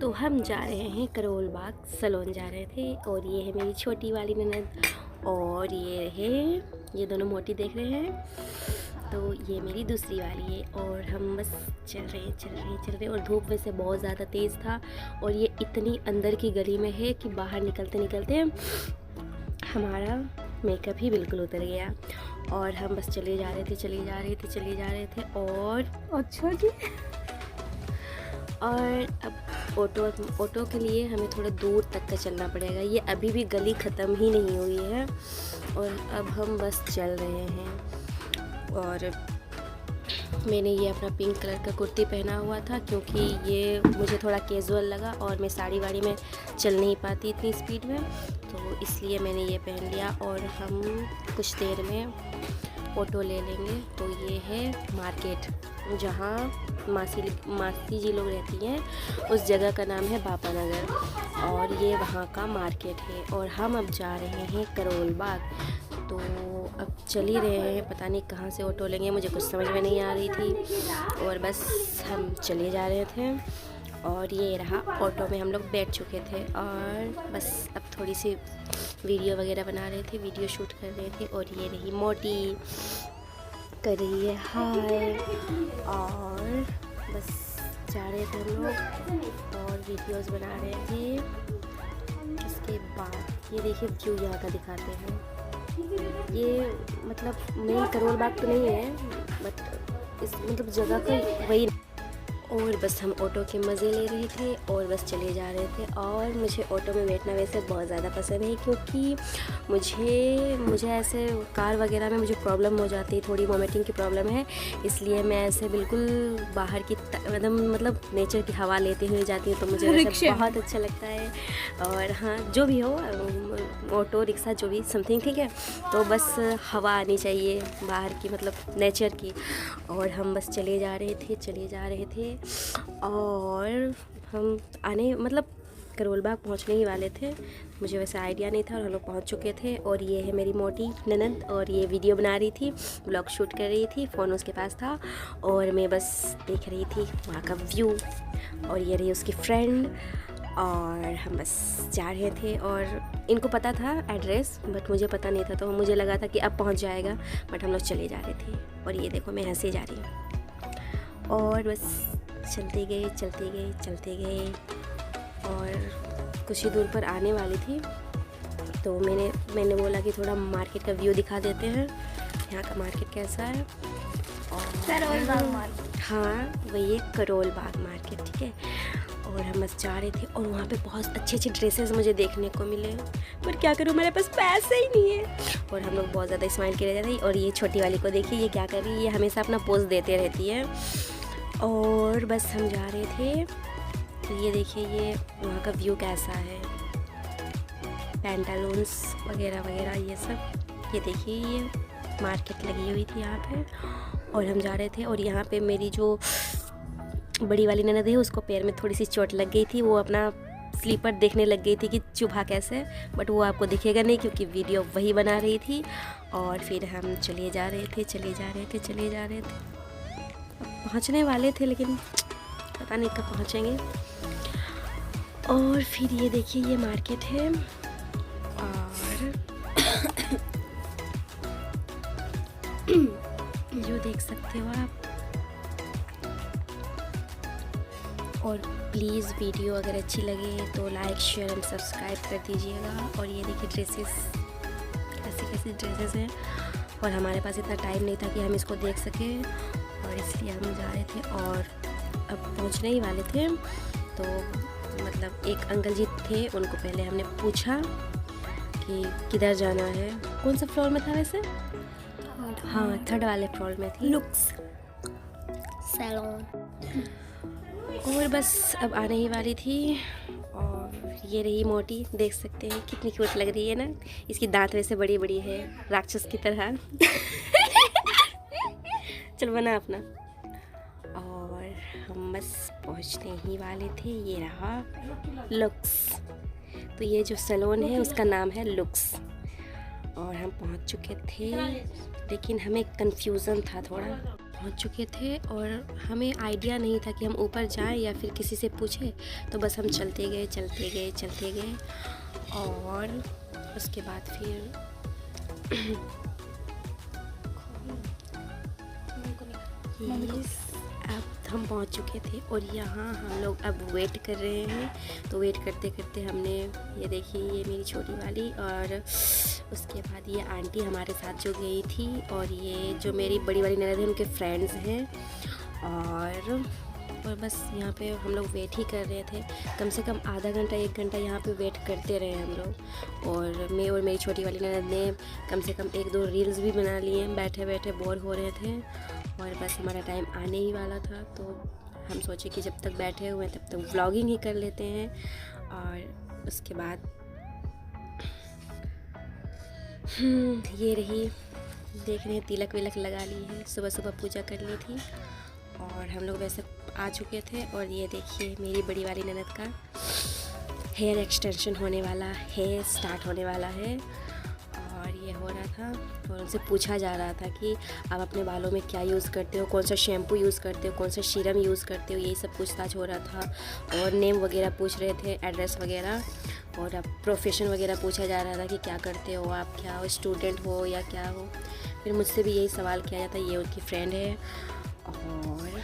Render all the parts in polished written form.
तो हम जा रहे हैं करोल बाग सैलून जा रहे थे और ये है मेरी छोटी वाली ननद और ये दोनों मोटी देख रहे हैं। तो ये मेरी दूसरी वाली है और हम बस चल रहे और धूप वैसे बहुत ज़्यादा तेज़ था और ये इतनी अंदर की गली में है कि बाहर निकलते हमारा मेकअप ही बिल्कुल उतर गया और हम बस चले जा रहे थे और अच्छा जी। और अब ऑटो के लिए हमें थोड़ा दूर तक का चलना पड़ेगा। ये अभी भी गली ख़त्म ही नहीं हुई है और अब हम बस चल रहे हैं। और मैंने ये अपना पिंक कलर का कुर्ती पहना हुआ था क्योंकि ये मुझे थोड़ा कैजुअल लगा और मैं साड़ी वाड़ी में चल नहीं पाती इतनी स्पीड में, तो इसलिए मैंने ये पहन लिया। और हम कुछ देर में ऑटो ले लेंगे। तो ये है मार्केट जहाँ मासी जी लोग रहती हैं, उस जगह का नाम है बापा नगर और ये वहाँ का मार्केट है। और हम अब जा रहे हैं करोल बाग। तो अब चल ही रहे हैं, पता नहीं कहाँ से ऑटो लेंगे, मुझे कुछ समझ में नहीं आ रही थी और बस हम चले जा रहे थे। और ये रहा ऑटो में हम लोग बैठ चुके थे और बस अब थोड़ी सी वीडियो वगैरह बना रहे थे, वीडियो शूट कर रहे थे। और ये रही मोटी कर रही है हाय और बस जा रहे थे हम लोग और वीडियोस बना रहे थे। इसके बाद ये देखिए व्यू यहाँ का दिखाते हैं। ये मतलब मेन करोल बाग तो नहीं है बट इस मतलब जगह का वही। और बस हम ऑटो के मज़े ले रहे थे और बस चले जा रहे थे। और मुझे ऑटो में बैठना वैसे बहुत ज़्यादा पसंद है क्योंकि मुझे ऐसे कार वगैरह में मुझे प्रॉब्लम हो जाती है, थोड़ी वॉमिटिंग की प्रॉब्लम है, इसलिए मैं ऐसे बिल्कुल बाहर की मतलब नेचर की हवा लेते हुए जाती हूँ, तो मुझे वैसे बहुत अच्छा लगता है। और हाँ, जो भी हो ऑटो रिक्शा जो भी समथिंग ठीक है, तो बस हवा आनी चाहिए बाहर की, मतलब नेचर की। और हम बस चले जा रहे थे और हम मतलब करोल बाग पहुँचने ही वाले थे। मुझे वैसे आइडिया नहीं था और हम लोग पहुँच चुके थे। और ये है मेरी मोटी ननद और ये वीडियो बना रही थी, ब्लॉग शूट कर रही थी, फ़ोन उसके पास था और मैं बस देख रही थी वहाँ का व्यू। और ये रही उसकी फ्रेंड और हम बस जा रहे थे। और इनको पता था एड्रेस बट मुझे पता नहीं था, तो मुझे लगा था कि अब पहुँच जाएगा, बट हम लोग चले जा रहे थे। और ये देखो मैं ऐसे जा रही हूँ और बस चलते गए और कुछ ही दूर पर आने वाली थी, तो मैंने बोला कि थोड़ा मार्केट का व्यू दिखा देते हैं, यहाँ का मार्केट कैसा है। और करोल बाग मार्केट, हाँ वही है करोल बाग मार्केट, ठीक है। और हम बस जा रहे थे और वहाँ पे बहुत अच्छे ड्रेसेस मुझे देखने को मिले, पर क्या करूँ मेरे पास पैसे ही नहीं है। और हम लोग बहुत ज़्यादा स्माइल कर रहे थे। और ये छोटी वाली को देखिए, ये क्या कर रही है, ये हमेशा अपना पोज देते रहती है। और बस हम जा रहे थे, तो ये देखिए ये वहाँ का व्यू कैसा है, पैंटालून्स वगैरह ये सब। ये देखिए ये मार्केट लगी हुई थी यहाँ पे और हम जा रहे थे। और यहाँ पे मेरी जो बड़ी वाली ननद है उसको पैर में थोड़ी सी चोट लग गई थी, वो अपना स्लीपर देखने लग गई थी कि चुभा कैसे, बट वो आपको दिखेगा नहीं क्योंकि वीडियो वही बना रही थी। और फिर हम चले जा रहे थे। पहुंचने वाले थे लेकिन पता नहीं कब पहुंचेंगे। और फिर ये देखिए ये मार्केट है और जो देख सकते हो आप। और प्लीज़ वीडियो अगर अच्छी लगे तो लाइक शेयर एंड सब्सक्राइब कर दीजिएगा। और ये देखिए ड्रेसेस कैसी ड्रेसेस हैं और हमारे पास इतना टाइम नहीं था कि हम इसको देख सकें और इसलिए हम जा रहे थे और अब पहुंचने ही वाले थे। तो मतलब एक अंकल जी थे, उनको पहले हमने पूछा कि किधर जाना है, कौन सा फ्लोर में था वैसे, हाँ थर्ड वाले फ्लोर में थी लुक्स सैलून। और बस अब आने ही वाली थी। और ये रही मोटी, देख सकते हैं कितनी क्यूट लग रही है ना, इसकी दांत वैसे बड़ी बड़ी है राक्षस की तरह। चल बना अपना। और हम बस पहुंचने ही वाले थे, ये रहा लुक्स। तो ये जो सैलून है उसका नाम है लुक्स और हम पहुंच चुके थे, लेकिन हमें कंफ्यूजन था थोड़ा पहुंच चुके थे और हमें आइडिया नहीं था कि हम ऊपर जाएं या फिर किसी से पूछें, तो बस हम चलते गए और उसके बाद फिर अब हम पहुंच चुके थे और यहाँ हम लोग अब वेट कर रहे हैं। तो वेट करते करते हमने ये देखिए, ये मेरी छोटी वाली और उसके बाद ये आंटी हमारे साथ जो गई थी और ये जो मेरी बड़ी वाली ननद है उनके फ्रेंड्स हैं और बस यहाँ पे हम लोग वेट ही कर रहे थे। कम से कम आधा घंटा 1 घंटा यहाँ पे वेट करते रहे हम लोग और मैं और मेरी छोटी वाली ननद ने कम से कम 1-2 रील्स भी बना लिए। बैठे बैठे बोर हो रहे थे और बस हमारा टाइम आने ही वाला था, तो हम सोचे कि जब तक बैठे हुए हैं तब तक व्लॉगिंग ही कर लेते हैं। और उसके बाद ये रही, देख रहे हैं तिलक विलक लगा ली है, सुबह सुबह पूजा कर ली थी और हम लोग वैसे आ चुके थे। और ये देखिए मेरी बड़ी वाली ननद का हेयर एक्सटेंशन होने वाला है, स्टार्ट होने वाला है और ये हो रहा था और उनसे पूछा जा रहा था कि आप अपने बालों में क्या यूज़ करते हो, कौन सा शैम्पू यूज़ करते हो, कौन सा सीरम यूज़ करते हो, यही सब पूछताछ हो रहा था। और नेम वगैरह पूछ रहे थे, एड्रेस वगैरह, और अब प्रोफेशन वगैरह पूछा जा रहा था कि क्या करते हो आप, क्या हो, स्टूडेंट हो या क्या हो। फिर मुझसे भी यही सवाल किया जाता, ये उनकी फ्रेंड है। और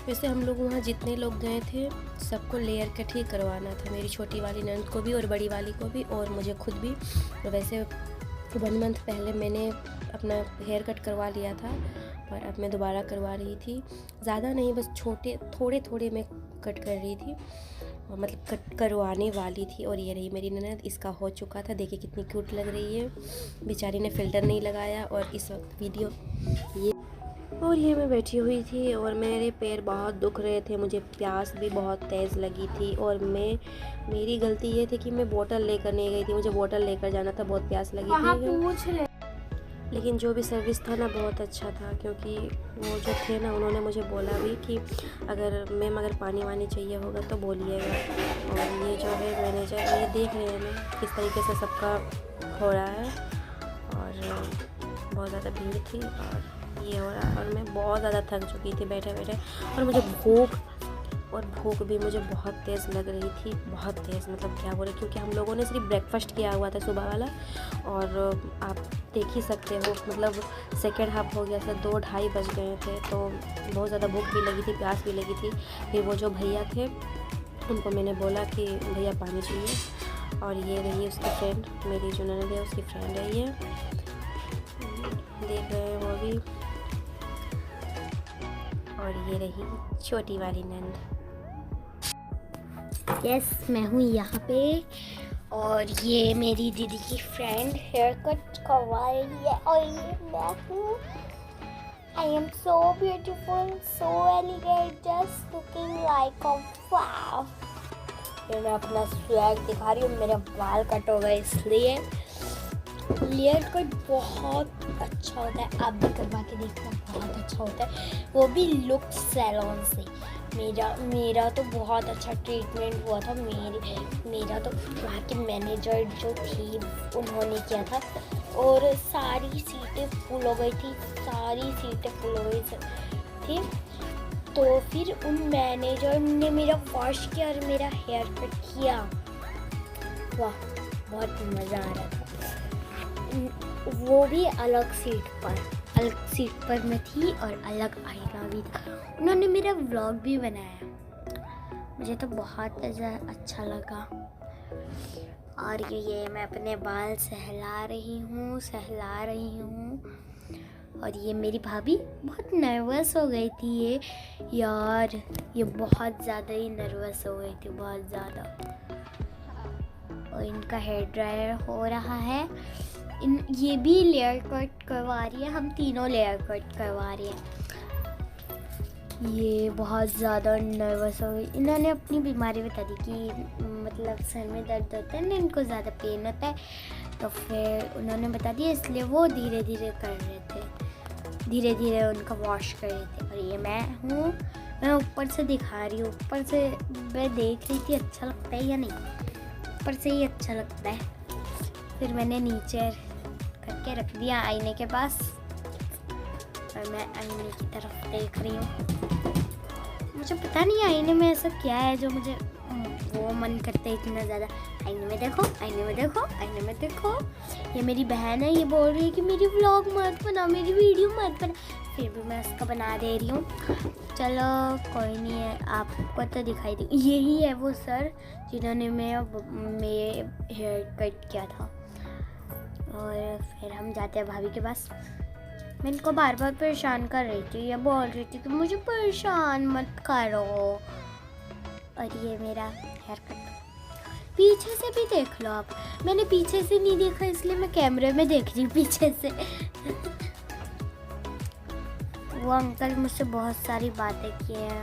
वैसे हम लोग वहाँ जितने लोग गए थे सबको लेयर कट ही करवाना था, मेरी छोटी वाली ननद को भी और बड़ी वाली को भी और मुझे खुद भी। तो वैसे 1 मंथ पहले मैंने अपना हेयर कट करवा लिया था और अब मैं दोबारा करवा रही थी। ज़्यादा नहीं, बस थोड़े मैं कट कर रही थी और मतलब कट करवाने वाली थी। और ये रही मेरी ननद, इसका हो चुका था, देखिए कितनी क्यूट लग रही है, बेचारी ने फ़िल्टर नहीं लगाया। और इस वक्त वीडियो ये मैं बैठी हुई थी और मेरे पैर बहुत दुख रहे थे, मुझे प्यास भी बहुत तेज़ लगी थी और मेरी गलती ये थी कि मैं बोतल लेकर नहीं गई थी, मुझे बोतल लेकर जाना था, बहुत प्यास लगी थी। लेकिन जो भी सर्विस था ना बहुत अच्छा था, क्योंकि वो जो थे ना उन्होंने मुझे बोला भी कि अगर मैम अगर पानी वानी चाहिए होगा तो बोलिएगा। और ये जो है मैनेजर, ये देख रहे हैं ना किस तरीके से सबका हो रहा है और बहुत ज़्यादा भीड़ थी और ये हो रहा है। और मैं बहुत ज़्यादा थक चुकी थी बैठे बैठे और मुझे भूख भी मुझे बहुत तेज़ लग रही थी, बहुत तेज़, मतलब क्या बोले, क्योंकि हम लोगों ने सिर्फ ब्रेकफास्ट किया हुआ था सुबह वाला। और आप देख ही सकते हो, मतलब सेकेंड हाफ हो गया था, 2-2:30 बज गए थे, तो बहुत ज़्यादा भूख भी लगी थी, प्यास भी लगी थी। फिर वो जो भैया थे उनको मैंने बोला कि भैया पानी चाहिए। और ये रही उसकी फ्रेंड, मेरी जो ननद है उसकी फ्रेंड है, ये देख रहे हैं वो भी। और ये रही छोटी वाली नंद। यस, मैं हूँ यहाँ पे और ये मेरी दीदी की फ्रेंड हेयर कट करवा रही है और ये मैं हूँ। I am so beautiful, so elegant, just looking like a wow. फिर मैं अपना स्वैग दिखा रही हूँ, मेरे बाल कट हो गए इसलिए। हेयर कट बहुत अच्छा होता है, आप भी करवा के देखना, बहुत अच्छा होता है, वो भी लुक्स सैलून से। मेरा तो बहुत अच्छा ट्रीटमेंट हुआ था। मेरा तो वहाँ के मैनेजर जो थी उन्होंने किया था और सारी सीटें फुल हो गई थी, थी। तो फिर उन मैनेजर ने मेरा वॉश किया और मेरा हेयर कट किया। वाह, बहुत मज़ा आ रहा था। वो भी अलग सीट पर मैं थी और अलग आईना भी था। उन्होंने मेरा व्लॉग भी बनाया, मुझे तो बहुत अच्छा लगा। और ये मैं अपने बाल सहला रही हूँ। और ये मेरी भाभी बहुत नर्वस हो गई थी, ये बहुत ज़्यादा ही नर्वस हो गई थी, बहुत ज़्यादा। और इनका हेयर ड्रायर हो रहा है, ये भी लेयर कट करवा रही है, हम तीनों लेयर कट करवा रहे हैं। ये बहुत ज़्यादा नर्वस हो गई, इन्होंने अपनी बीमारी बता दी कि मतलब सर में दर्द होता है ना, इनको ज़्यादा पेन होता है, तो फिर उन्होंने बता दिया, इसलिए वो धीरे धीरे कर रहे थे, धीरे धीरे उनका वॉश कर रहे थे। और ये मैं हूँ, मैं ऊपर से दिखा रही हूँ, ऊपर से मैं देख रही थी अच्छा लगता है या नहीं, ऊपर से ही अच्छा लगता है। फिर मैंने नीचे करके रख दिया आईने के पास और मैं आईने की तरफ देख रही हूँ। मुझे पता नहीं आईने में ऐसा क्या है जो मुझे वो मन करता है इतना ज़्यादा। आईने में देखो, आईने में देखो, आईने में देखो। ये मेरी बहन है, ये बोल रही है कि मेरी व्लॉग मत बना, मेरी वीडियो मत बना, फिर भी मैं उसका बना दे रही हूँ। चलो कोई नहीं है, आपको तो दिखाई दे। यही है वो सर जिन्होंने मेरे हेयर कट किया था। और फिर हम जाते हैं भाभी के पास। मैं इनको बार बार परेशान कर रही थी, ये बोल रही थी कि मुझे परेशान मत करो। और ये मेरा हेयर कट पीछे से भी देख लो आप। मैंने पीछे से नहीं देखा इसलिए मैं कैमरे में देख रही हूँ पीछे से। वो अंकल मुझसे बहुत सारी बातें किए हैं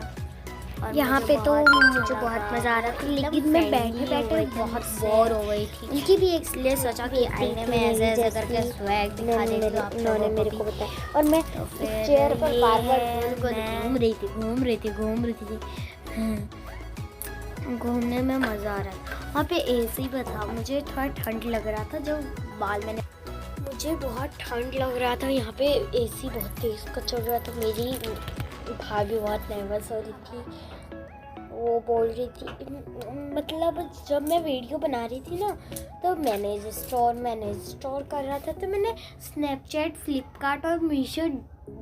और यहाँ पे तो मुझे बहुत मज़ा आ रहा था, लेकिन मैं बैठे बैठे बहुत बोर हो गई थी। इनकी भी इसलिए सोचा कि आईने में ऐसे ऐसे करके स्वैग दिखा देती हूँ। उन्होंने मेरे को बताया और मैं चेयर पर बार बार घूम रही थी। घूमने में मज़ा आ रहा है। वहाँ पे एसी भी था। मुझे थोड़ा ठंड लग रहा था जब मुझे बहुत ठंड लग रहा था। यहाँ पे एसी बहुत तेज़ का चल रहा था। मेरी भाभी बहुत नर्वस हो रही थी, वो बोल रही थी, मतलब जब मैं वीडियो बना रही थी ना तो मैनेज स्टोर कर रहा था, तो मैंने स्नैपचैट, फ्लिपकार्ट और मीशो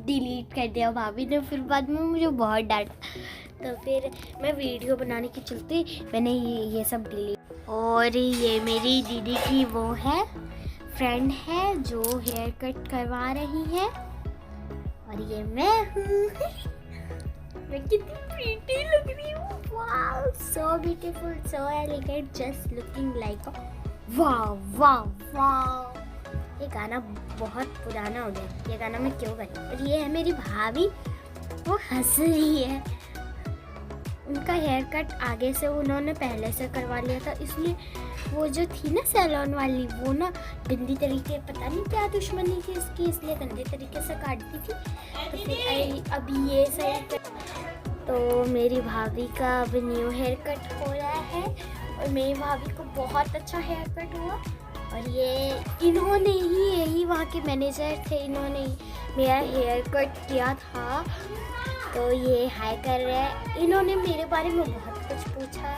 डिलीट कर दिया। भाभी ने फिर बाद में मुझे बहुत डांटा, तो फिर मैं वीडियो बनाने के चलते मैंने ये सब डिलीट। और ये मेरी दीदी की वो है फ्रेंड है जो हेयर कट करवा रही है, और ये मैं हूँ। मैं कितनी प्रीटी लग रही हूँ। Wow, so beautiful, so elegant, just looking like a wow wow wow. ये गाना बहुत पुराना हो गया, ये गाना मैं क्यों गाई। और ये है मेरी भाभी, वो हंस रही है। उनका हेयर कट आगे से उन्होंने पहले से करवा लिया था, इसलिए वो जो थी ना सैलून वाली, वो ना गंदी तरीके, पता नहीं क्या दुश्मनी थी उसकी, इसलिए गंदे तरीके से काटती थी। तो फिर अभी ये सही। तो मेरी भाभी का अब न्यू हेयर कट हो रहा है और मेरी भाभी को बहुत अच्छा हेयर कट हुआ। और ये इन्होंने ही, यही वहाँ के मैनेजर थे, इन्होंने ही मेरा हेयर कट किया था। तो ये हाय कर रहे हैं। इन्होंने मेरे बारे में बहुत कुछ पूछा,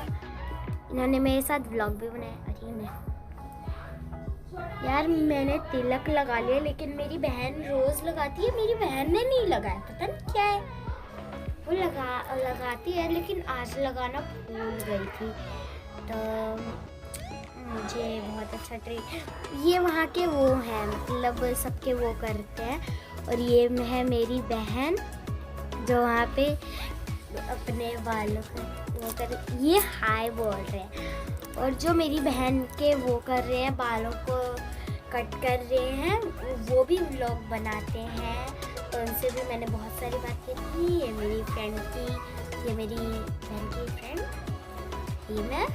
इन्होंने मेरे साथ व्लॉग भी बनाया। अरे मैं यार, मैंने तिलक लगा लिया, लेकिन मेरी बहन रोज़ लगाती है, मेरी बहन ने नहीं लगाया, पता नहीं क्या है। वो लगाती है, लेकिन आज लगाना भूल गई थी। तो मुझे बहुत अच्छा ट्रीट, ये वहाँ के वो हैं, मतलब सबके वो करते हैं। और ये है मेरी बहन जो वहाँ पे अपने बालों का वो कर, ये हाय बोल रहे हैं। और जो मेरी बहन के वो कर रहे हैं, बालों को कट कर रहे हैं, वो भी व्लॉग बनाते हैं। तो उनसे भी मैंने बहुत सारी बात की थी। ये मेरी फ्रेंड की, ये मेरी बहन की फ्रेंड, ये मैं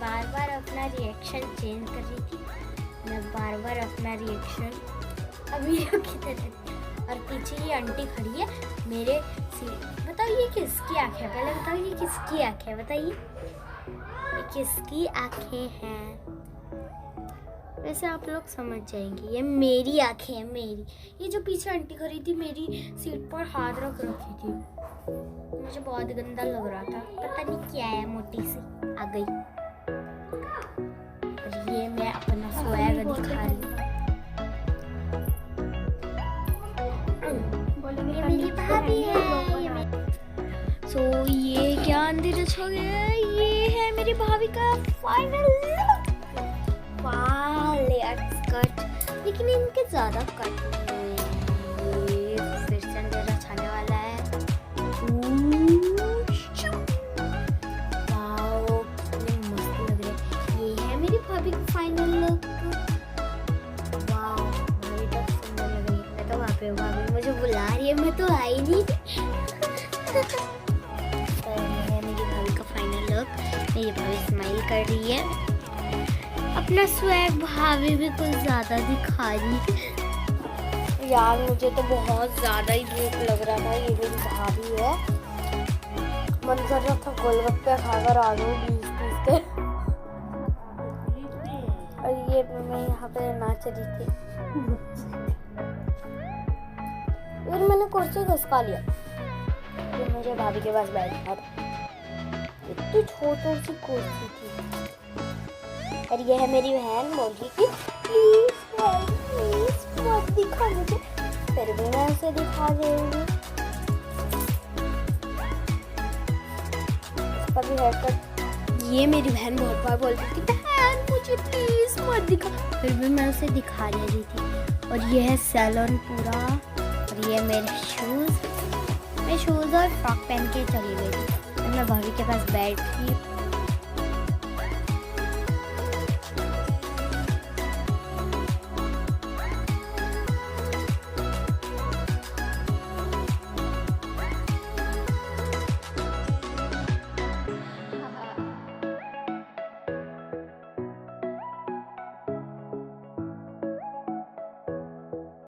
बार बार अपना रिएक्शन चेंज कर रही थी। मैं बार बार अपना रिएक्शन अभी और पीछे ये आंटी खड़ी है मेरे बताओ ये किसकी आँखें है, पहले बताओ ये किसकी आँखें है, बताइए ये किसकी आँखें हैं। वैसे आप लोग समझ जाएंगे, ये मेरी आँखें हैं, मेरी। ये जो पीछे आंटी खड़ी थी, मेरी सीट पर हाथ रख रखी थी, मुझे बहुत गंदा लग रहा था, पता नहीं क्या है, मोटी सी आ गई। और ये मैं अपना स्वैग दिखा रही हूँ। ये मेरी भाभी है। सो ये क्या अंधेरा छा गया है, ये है मेरी भाभी का फाइनल लुक। वाह, लेयर्स कट, लेकिन इनके ज़्यादा कट नहीं हुए। फिर से अंधेरा छाने वाला है। वाओ, कितने मस्त लग रहे हैं। ये है मेरी भाभी का फाइनल लुक। वाओ, भाभी तो सुंदर लग रही है। मैं तो वहाँ पे, भाभी मुझे बुला रही है, मैं तो आई नहीं। मेरी भाभी का फाइनल लुक। मेरी भाभी स्माइल कर रही है, अपना स्वैग भाभी भी कुछ ज़्यादा दिखा रही है। यार मुझे तो बहुत ज़्यादा ही भूख लग रहा था। ये मेरी भाभी है, मन कर रहा था गोलगप्पे खाकर आ जाऊँ 20-30 के। और ये मैं यहाँ पे नाच रही थी। मैंने कुर्सी खिसका लिया। तो मुझे भाभी के पास बैठना था। इतनी छोटी सी कुर्सी थी। और ये है मेरी बहन, बोल रही कि प्लीज मत दिखा मुझे। फिर भी मैं उसे दिखा दे रही हूँ। इसका भी हेयर कट। ये मेरी बहन बहुत बार बोलती थी बहन मुझे प्लीज मत दिखा, फिर भी मैं उसे दिखा दे रही थी। और ये है सैलून पूरा। और ये मेरे शूज़, मैं शूज़ और फ्रॉक पहन के चली गई थी। मैं भाभी के पास बैठी